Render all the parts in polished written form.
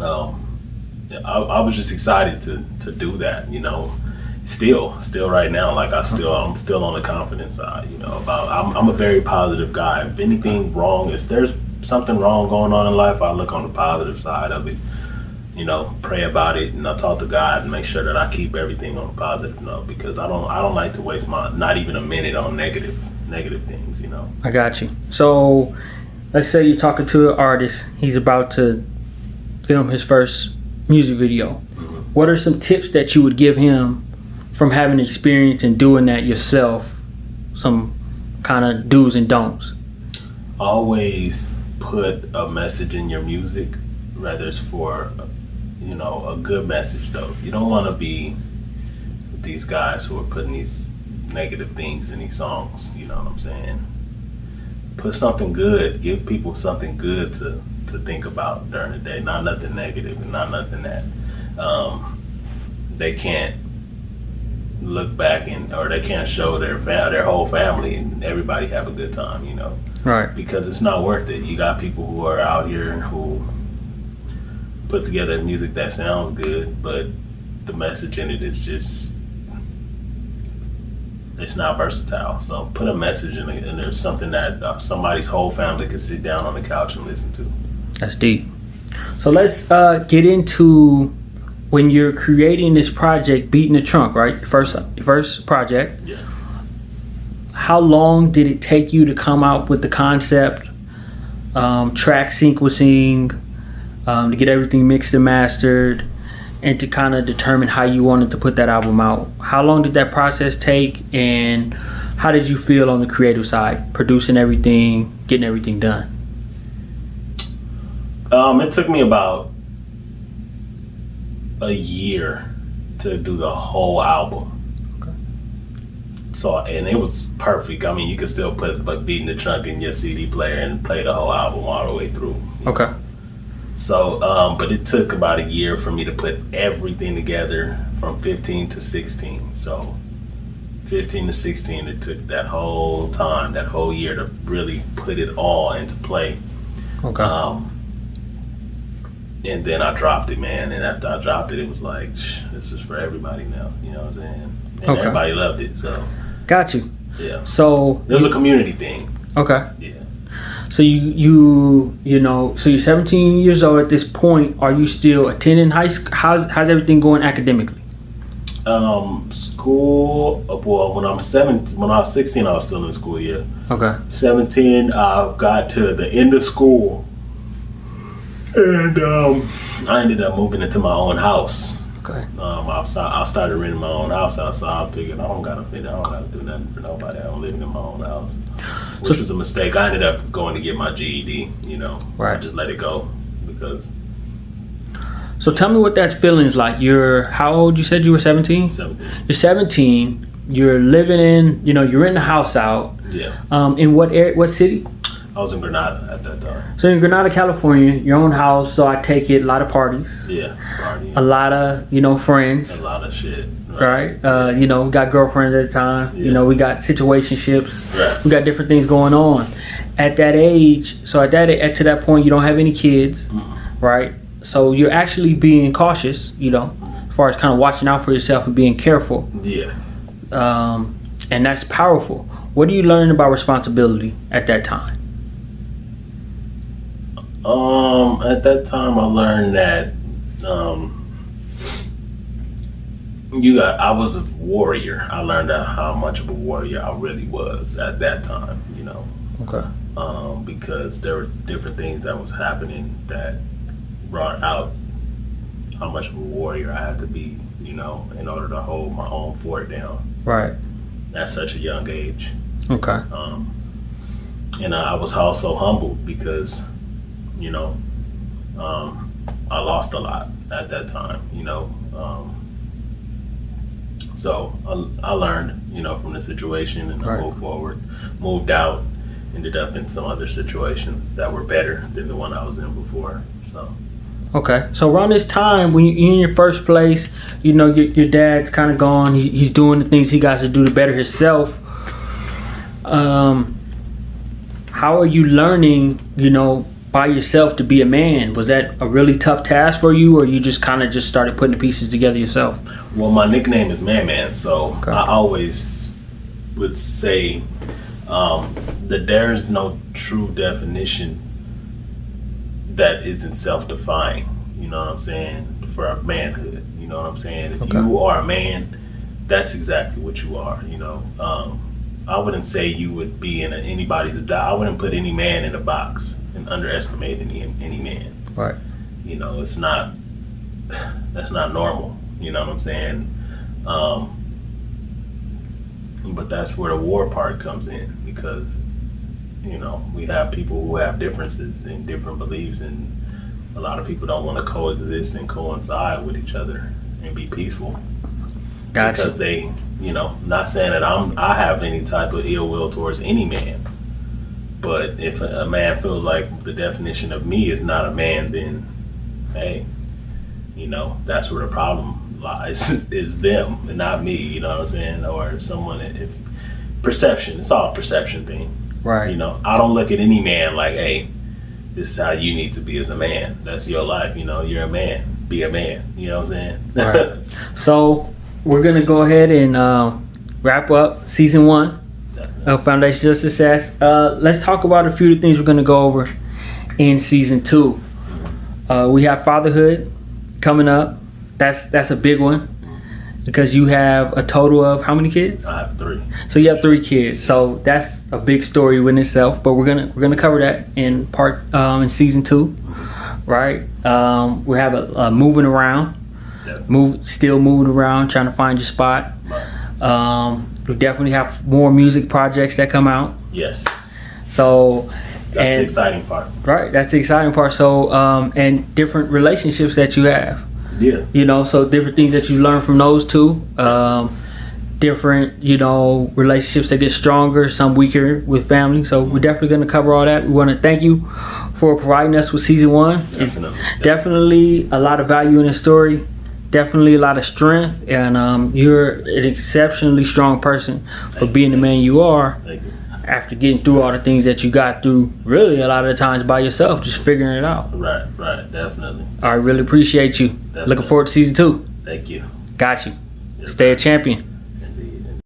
Um, I was just excited to do that, you know. Still right now, like I'm still on the confidence side, you know. I'm a very positive guy. If anything wrong, if there's something wrong going on in life, I look on the positive side of it, you know, pray about it, and I talk to God and make sure that I keep everything on a positive note, because I don't like to waste my not even a minute on negative things, you know. I got you. So let's say you're talking to an artist, he's about to film his first music video. What are some tips that you would give him from having experience in doing that yourself? Some kind of do's and don'ts. Always put a message in your music, whether it's for, you know, a good message though. You don't want to be these guys who are putting these negative things in these songs, you know what I'm saying? Put something good, give people something good to think about during the day, not nothing negative and not nothing that they can't look back or they can't show their whole family and everybody have a good time, you know. Right. Because it's not worth it. You got people who are out here who put together music that sounds good, but the message in it is just, it's not versatile. So put a message in it, and there's something that somebody's whole family could sit down on the couch and listen to. That's deep. So let's get into when you're creating this project, Beat in the Trunk, right? Your first project. Yes. How long did it take you to come out with the concept, track sequencing, to get everything mixed and mastered, and to kind of determine how you wanted to put that album out? How long did that process take, and how did you feel on the creative side, producing everything, getting everything done? It took me about a year to do the whole album. Okay. So, and it was perfect. I mean, you could still put like Beat in the Trunk in your CD player and play the whole album all the way through. Okay. So, but it took about a year for me to put everything together from 15 to 16. So 15 to 16, it took that whole time, that whole year to really put it all into play. Okay. And then I dropped it, man. And after I dropped it, it was like, this is for everybody now. You know what I'm saying? And Okay. everybody loved it. So Got you. yeah, So it was a community thing. okay. Yeah. So you know, so you're 17 years old at this point. Are you still attending high school? How's everything going academically? School. Well, when I was 16, I was still in school. Yeah. Okay. 17, I got to the end of school, and I ended up moving into my own house. Okay. I started renting my own house out, so I figured I don't gotta do nothing for nobody. I'm living in my own house, which was a mistake. I ended up going to get my GED. You know, Right. I just let it go because So tell me what that feeling's like. You're how old? You said you were 17. 17. You're 17. You're living in. You know, you're in the house out. Yeah. In what area? What city? I was in Grenada at that time. So in Grenada, California, your own house. So I take it a lot of parties. Yeah, party. A lot of friends. A lot of shit. Right. We got girlfriends at the time. Yeah. We got situationships. Right. We got different things going on. At that age, to that point, you don't have any kids, right? So you're actually being cautious, as far as kind of watching out for yourself and being careful. Yeah. And that's powerful. What are you learning about responsibility at that time? At that time, I learned that I was a warrior. I learned how much of a warrior I really was at that time. Okay. Because there were different things that was happening that brought out how much of a warrior I had to be, in order to hold my own fort down. Right. At such a young age. Okay. And I was also humbled because, I lost a lot at that time, so I learned, from the situation, and I moved forward, moved out, ended up in some other situations that were better than the one I was in before. So. Okay, so around this time when you're in your first place, your dad's kind of gone. He's doing the things he got to do to better himself. How are you learning, by yourself to be a man? Was that a really tough task for you, or you just kind of just started putting the pieces together yourself? Well, my nickname is Man, so Okay. I always would say that there is no true definition that isn't self-defined. You know what I'm saying? For a manhood, you know what I'm saying? If Okay. you are a man, that's exactly what you are. You know, I wouldn't say you would be in anybody's. I wouldn't put any man in a box and underestimate any man. Right. You know, it's not. That's not normal. You know what I'm saying? But that's where the war part comes in, because you know we have people who have differences and different beliefs, and a lot of people don't want to coexist and coincide with each other and be peaceful. Gotcha. Because they, you know, not saying that I have any type of ill will towards any man, but if a man feels like the definition of me is not a man, then hey, you know, that's where the problem lies. Is them and not me, you know what I'm saying? Or someone. If perception, it's all a perception thing. Right. You know, I don't look at any man like, hey, this is how you need to be as a man. That's your life. You know, you're a man. Be a man. You know what I'm saying? Right. So we're gonna go ahead and wrap up season 1 of Foundations of Success. Let's talk about a few of the things we're gonna go over in season 2. We have fatherhood coming up. That's a big one, because you have a total of how many kids? I have 3. So you have 3 kids. So that's a big story within itself. But we're gonna cover that in in season 2, right? We have a moving around, still moving around, trying to find your spot. We definitely have more music projects that come out. Yes. So that's the exciting part. Right, that's the exciting part. So and different relationships that you have. Yeah. You know, so different things that you learn from those two. Different, you know, relationships that get stronger, some weaker with family. So we're definitely going to cover all that. We want to thank you for providing us with season 1. Definitely. Definitely a lot of value in the story. Definitely a lot of strength, and you're an exceptionally strong person for being the man you are. Thank you. After getting through all the things that you got through, really a lot of the times by yourself, just figuring it out. Right, definitely. I really appreciate you. Definitely. Looking forward to season 2. Thank you. Got you. Yes, Stay a sir. champion. Indeed.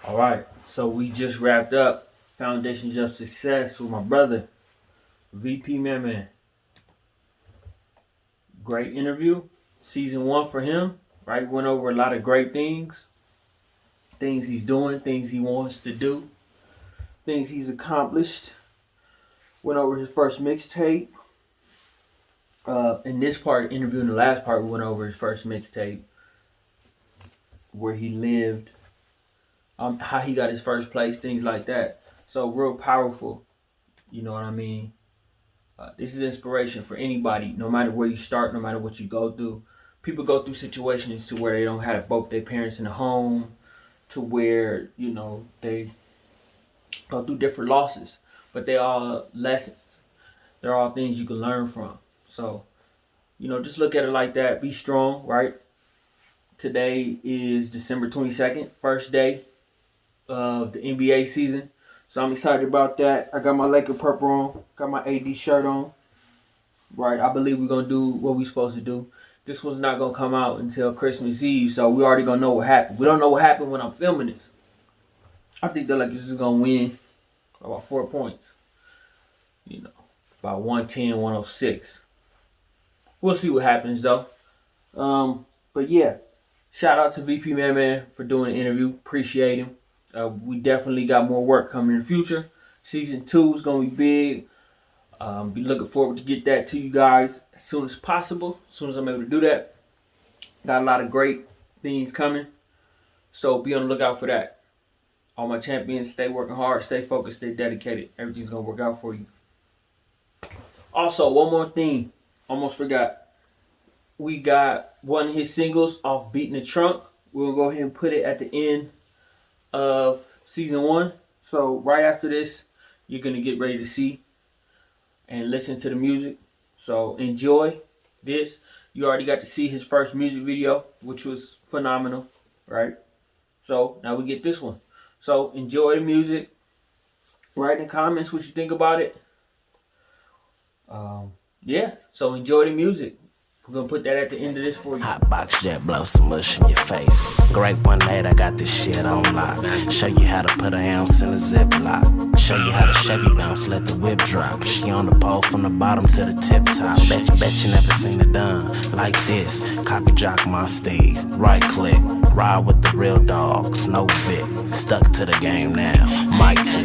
All right, so we just wrapped up Foundations of Success with my brother, VPMANMAN. Great interview. Season 1 for him, right? Went over a lot of great things. Things he's doing, things he wants to do, things he's accomplished. Went over his first mixtape. In this part, interview in the last part, we went over his first mixtape, where he lived, how he got his first place, things like that. So real powerful, you know what I mean? This is inspiration for anybody, no matter where you start, no matter what you go through. People go through situations to where they don't have both their parents in the home, to where, you know, they go through different losses, but they all lessons. They're all things you can learn from. So, you know, just look at it like that. Be strong, right? Today is December 22nd, first day of the NBA season. So I'm excited about that. I got my Laker purple on, got my AD shirt on. Right, I believe we're gonna do what we're supposed to do. This one's not gonna come out until Christmas Eve, so we already gonna know what happened. We don't know what happened when I'm filming this. I think the Lakers is gonna win about 4 points. You know, about 110, 106. We'll see what happens though. But yeah, shout out to VPMANMAN for doing the interview. Appreciate him. We definitely got more work coming in the future. Season 2 is gonna be big. Be looking forward to get that to you guys as soon as possible. As soon as I'm able to do that. Got a lot of great things coming. So be on the lookout for that. All my champions, stay working hard, stay focused, stay dedicated. Everything's gonna work out for you. Also, one more thing, almost forgot. We got one of his singles off Beat in the Trunk. We'll go ahead and put it at the end of season 1. So right after this, you're gonna get ready to see and listen to the music. So enjoy this. You already got to see his first music video, which was phenomenal, right? So now we get this one. So enjoy the music. Write in the comments what you think about it. Yeah, so enjoy the music. We're gonna put that at the end of this for you. Hot box jet, blow some mush in your face. Great one night, I got this shit on lock. Show you how to put an ounce in a Ziploc. Show you how to Chevy bounce, let the whip drop. She on the pole from the bottom to the tip top. Bet you never seen it done like this. Copy jock my steeds, right click. Ride with the real dogs, no fit. Stuck to the game now, Mike T.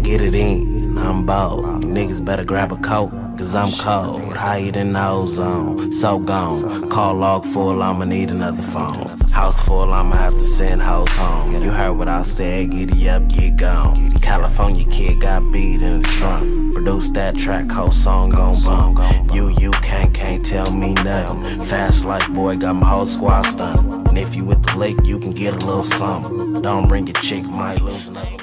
Get it in, I'm bold. You niggas better grab a coat, cause I'm cold. Higher than ozone, so gone. Call log full, I'ma need another phone. House full, I'ma have to send hoes home. You heard what I said, giddy up, get gone. California kid got beat in the trunk. Produce that track, whole song gon' bump. You can't tell me nothing. Fast like boy, got my whole squad stunned. And if you with the lake, you can get a little something. Don't bring your chick, might lose another.